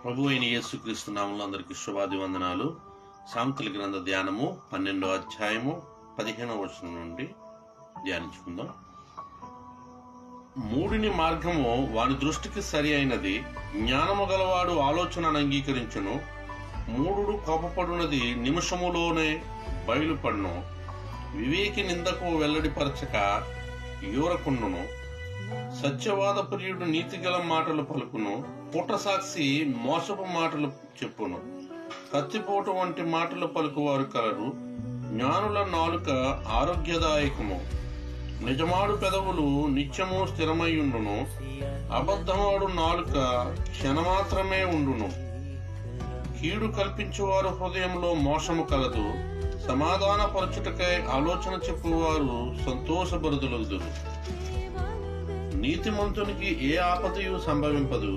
ప్రభు అయిన యేసుక్రీస్తు నామములో అందరికీ శుభాభివందనాలు. సామెతల గ్రంథ ధ్యానము 12వ అధ్యాయము 15వ వచనం నుండి ధ్యానించుకుందాం. మూడిని మార్గము వాని దృష్టికి సరి అయినది, జ్ఞానము గలవాడు ఆలోచనను అంగీకరించును. మూఢుడు కోపపడునది నిమిషములోనే బయలుపడును. వివేకి నిందకు వెల్లడిపరచక యూరకుండును. సత్యవాద ప్రియుడు నీతిగల మాటలు పలుకును. పుటసాక్షి మోసపు మాటలు చెప్పును. కత్తిపోటు వంటి మాటలు పలుకువారు కలరు. జ్ఞానుల నాలుక ఆరోగ్యదాయకము. నిజమాడు పెదవులు నిత్యము స్థిరమైయుండును. అబద్ధమాడు నాలుక క్షణమాత్రమే ఉండును. కీడు కల్పించువారు హృదయంలో మోసము కలదు. సమాధాన పరచుటకై ఆలోచన చెప్పువారు సంతోషభరితులగుదురు. నీతిమంతునికి ఏ ఆపదయు సంభవింపదు.